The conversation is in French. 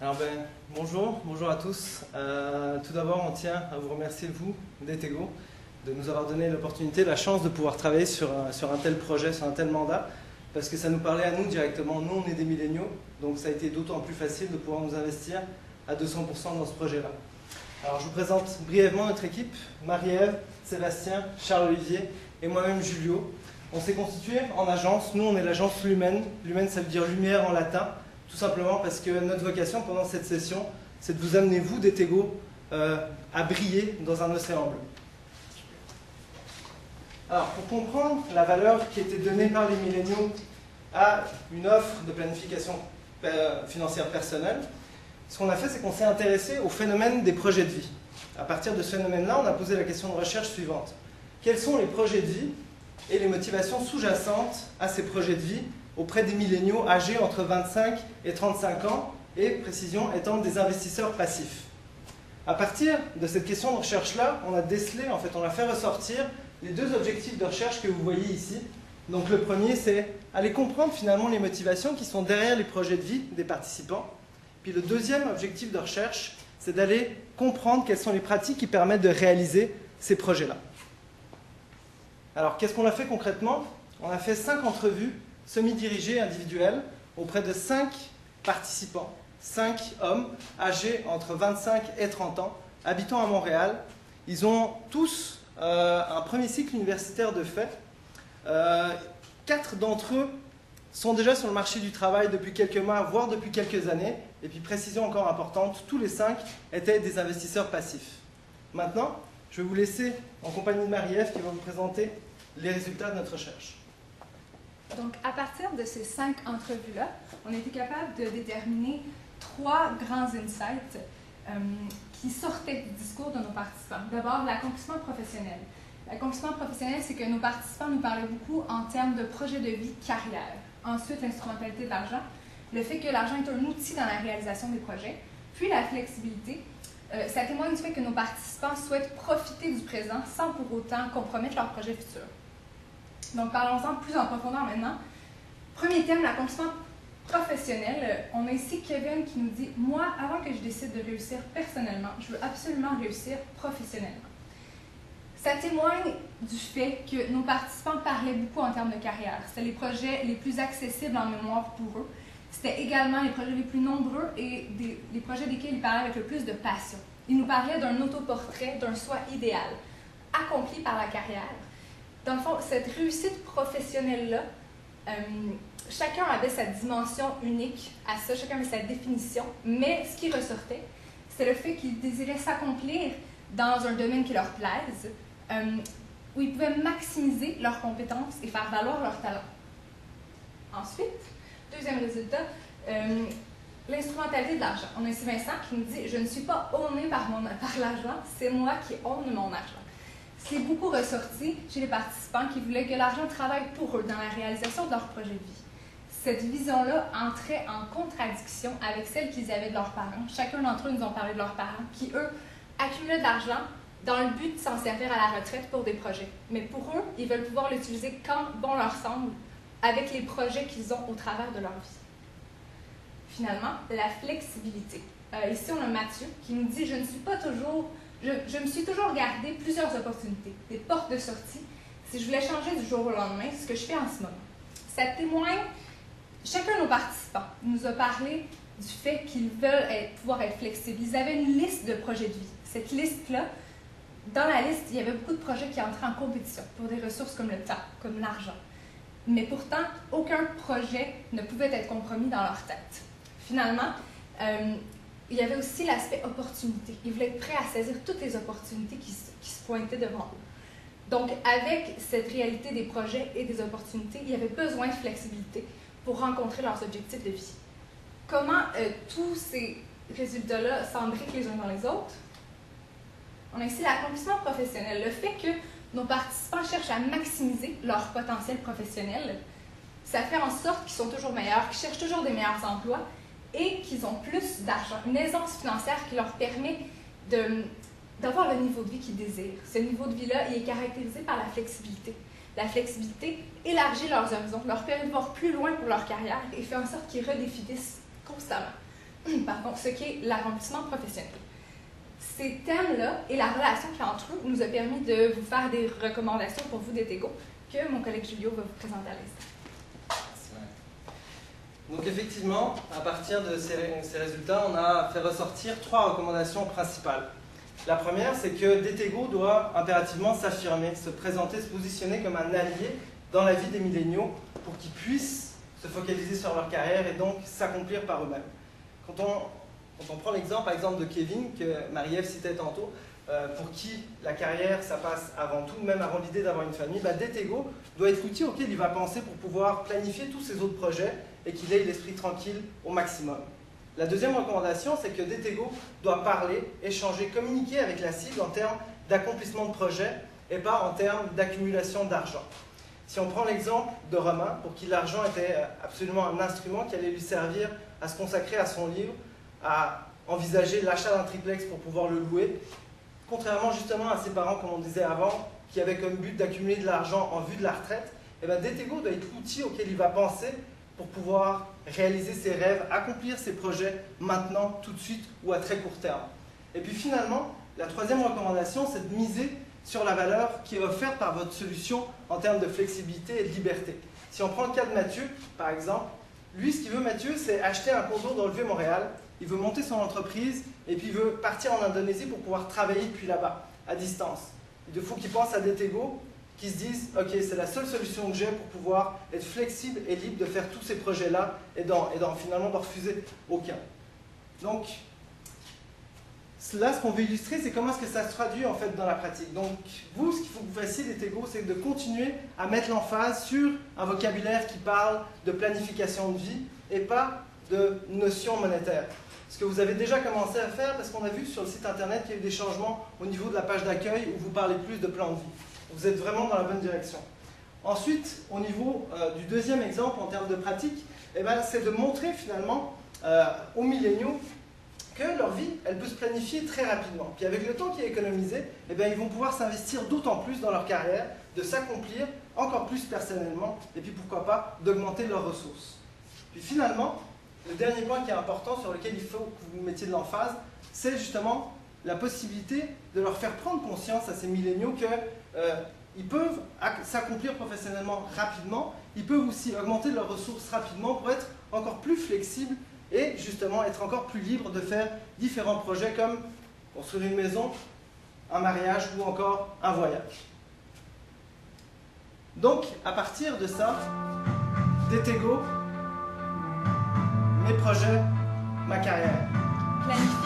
Alors bonjour à tous. Tout d'abord, on tient à vous remercier, vous, d'Etego, de nous avoir donné l'opportunité, la chance de pouvoir travailler sur un tel projet, sur un tel mandat, parce que ça nous parlait à nous directement. Nous, on est des milléniaux, donc ça a été d'autant plus facile de pouvoir nous investir à 200% dans ce projet-là. Alors je vous présente brièvement notre équipe, Marie-Ève, Sébastien, Charles-Olivier et moi-même Julio. On s'est constitué en agence. Nous, on est l'agence Lumen. Lumen, ça veut dire lumière en latin. Tout simplement parce que notre vocation pendant cette session, c'est de vous amener, vous, d'Etego, à briller dans un océan bleu. Alors, pour comprendre la valeur qui était donnée par les milléniaux à une offre de planification financière personnelle, ce qu'on a fait, c'est qu'on s'est intéressé au phénomène des projets de vie. À partir de ce phénomène-là, on a posé la question de recherche suivante. Quels sont les projets de vie et les motivations sous-jacentes à ces projets de vie auprès des milléniaux âgés entre 25 et 35 ans, et précision étant des investisseurs passifs. À partir de cette question de recherche-là, on a décelé, en fait, on a fait ressortir les deux objectifs de recherche que vous voyez ici. Donc le premier, c'est aller comprendre finalement les motivations qui sont derrière les projets de vie des participants. Puis le deuxième objectif de recherche, c'est d'aller comprendre quelles sont les pratiques qui permettent de réaliser ces projets-là. Alors qu'est-ce qu'on a fait concrètement? On a fait 5 entrevues semi-dirigées individuelles auprès de 5 participants, 5 hommes âgés entre 25 et 30 ans, habitant à Montréal. Ils ont tous un premier cycle universitaire de fait. 4 d'entre eux sont déjà sur le marché du travail depuis quelques mois, voire depuis quelques années. Et puis précision encore importante, tous les 5 étaient des investisseurs passifs. Maintenant, je vais vous laisser en compagnie de Marie-Ève qui va vous présenter les résultats de notre recherche. Donc, à partir de ces 5 entrevues-là, on a été capable de déterminer 3 grands insights qui sortaient du discours de nos participants. D'abord, l'accomplissement professionnel. L'accomplissement professionnel, c'est que nos participants nous parlaient beaucoup en termes de projet de vie, carrière. Ensuite, l'instrumentalité de l'argent, le fait que l'argent est un outil dans la réalisation des projets. Puis la flexibilité. Ça témoigne du fait que nos participants souhaitent profiter du présent sans pour autant compromettre leurs projets futurs. Donc, parlons-en plus en profondeur maintenant. Premier thème, l'accomplissement professionnel. On a ici Kevin qui nous dit « Moi, avant que je décide de réussir personnellement, je veux absolument réussir professionnellement. » Ça témoigne du fait que nos participants parlaient beaucoup en termes de carrière. C'était les projets les plus accessibles en mémoire pour eux. C'était également les projets les plus nombreux et les projets desquels ils parlaient avec le plus de passion. Ils nous parlaient d'un autoportrait, d'un soi idéal, accompli par la carrière. Dans le fond, cette réussite professionnelle-là, chacun avait sa dimension unique à ça, chacun avait sa définition, mais ce qui ressortait, c'est le fait qu'ils désiraient s'accomplir dans un domaine qui leur plaise, où ils pouvaient maximiser leurs compétences et faire valoir leurs talents. Ensuite, deuxième résultat, l'instrumentalité de l'argent. On a ici Vincent qui nous dit « Je ne suis pas owné par l'argent, c'est moi qui own mon argent ». C'est beaucoup ressorti chez les participants qui voulaient que l'argent travaille pour eux dans la réalisation de leur projet de vie. Cette vision-là entrait en contradiction avec celle qu'ils avaient de leurs parents. Chacun d'entre eux nous ont parlé de leurs parents qui, eux, accumulaient de l'argent dans le but de s'en servir à la retraite pour des projets. Mais pour eux, ils veulent pouvoir l'utiliser quand bon leur semble avec les projets qu'ils ont au travers de leur vie. Finalement, la flexibilité. Ici, on a Mathieu qui nous dit « Je me suis toujours gardé plusieurs opportunités, des portes de sortie, si je voulais changer du jour au lendemain, ce que je fais en ce moment. » Ça témoigne, chacun de nos participants nous a parlé du fait qu'ils veulent pouvoir être flexibles. Ils avaient une liste de projets de vie. Cette liste-là, dans la liste, il y avait beaucoup de projets qui entraient en compétition pour des ressources comme le temps, comme l'argent. Mais pourtant, aucun projet ne pouvait être compromis dans leur tête. Finalement, il y avait aussi l'aspect opportunité. Ils voulaient être prêts à saisir toutes les opportunités qui se pointaient devant eux. Donc, avec cette réalité des projets et des opportunités, il y avait besoin de flexibilité pour rencontrer leurs objectifs de vie. Comment tous ces résultats-là s'embriquent les uns dans les autres? On a ici l'accomplissement professionnel. Le fait que nos participants cherchent à maximiser leur potentiel professionnel, ça fait en sorte qu'ils sont toujours meilleurs, qu'ils cherchent toujours des meilleurs emplois et qu'ils ont plus d'argent, une aisance financière qui leur permet d'avoir le niveau de vie qu'ils désirent. Ce niveau de vie-là, il est caractérisé par la flexibilité. La flexibilité élargit leurs horizons, leur permet de voir plus loin pour leur carrière et fait en sorte qu'ils redéfinissent constamment ce qu'est l'accomplissement professionnel. Ces thèmes-là et la relation qu'il y a entre eux nous a permis de vous faire des recommandations pour vous d'Etego que mon collègue Julio va vous présenter à l'instant. Donc effectivement, à partir de ces résultats, on a fait ressortir 3 recommandations principales. La première, c'est que d'Etego doit impérativement s'affirmer, se présenter, se positionner comme un allié dans la vie des milléniaux pour qu'ils puissent se focaliser sur leur carrière et donc s'accomplir par eux-mêmes. Quand on prend l'exemple, par exemple, de Kevin, que Marie-Ève citait tantôt, pour qui la carrière, ça passe avant tout, même avant l'idée d'avoir une famille, d'Etego doit être l'outil auquel il va penser pour pouvoir planifier tous ses autres projets et qu'il ait l'esprit tranquille au maximum. La deuxième recommandation, c'est que d'Etego doit parler, échanger, communiquer avec la cible en termes d'accomplissement de projet et pas en termes d'accumulation d'argent. Si on prend l'exemple de Romain, pour qui l'argent était absolument un instrument qui allait lui servir à se consacrer à son livre, à envisager l'achat d'un triplex pour pouvoir le louer, contrairement justement à ses parents, comme on disait avant, qui avaient comme but d'accumuler de l'argent en vue de la retraite, et bien d'Etego doit être l'outil auquel il va penser pour pouvoir réaliser ses rêves, accomplir ses projets maintenant, tout de suite ou à très court terme. Et puis finalement, la troisième recommandation, c'est de miser sur la valeur qui est offerte par votre solution en termes de flexibilité et de liberté. Si on prend le cas de Mathieu, par exemple, lui, ce qu'il veut, Mathieu, c'est acheter un condo dans le Vieux-Montréal, il veut monter son entreprise et puis il veut partir en Indonésie pour pouvoir travailler depuis là-bas, à distance. Il faut qu'il pense à d'Etego, qui se disent « Ok, c'est la seule solution que j'ai pour pouvoir être flexible et libre de faire tous ces projets-là et finalement d'en refuser aucun. » Donc, là, ce qu'on veut illustrer, c'est comment est-ce que ça se traduit en fait dans la pratique. Donc, vous, ce qu'il faut que vous fassiez d'Etego, c'est de continuer à mettre l'emphase sur un vocabulaire qui parle de planification de vie et pas de notion monétaire. Ce que vous avez déjà commencé à faire, parce qu'on a vu sur le site internet qu'il y a eu des changements au niveau de la page d'accueil où vous parlez plus de plan de vie. Vous êtes vraiment dans la bonne direction. Ensuite, au niveau du deuxième exemple en termes de pratique, c'est de montrer finalement aux milléniaux que leur vie, elle peut se planifier très rapidement. Puis avec le temps qui est économisé, ils vont pouvoir s'investir d'autant plus dans leur carrière, de s'accomplir encore plus personnellement, et puis pourquoi pas d'augmenter leurs ressources. Puis finalement, le dernier point qui est important sur lequel il faut que vous mettiez de l'emphase, c'est justement la possibilité de leur faire prendre conscience à ces milléniaux qu'ils peuvent s'accomplir professionnellement rapidement, ils peuvent aussi augmenter leurs ressources rapidement pour être encore plus flexibles et justement être encore plus libres de faire différents projets comme construire une maison, un mariage ou encore un voyage. Donc, à partir de ça, d'Etego, mes projets, ma carrière. Planifier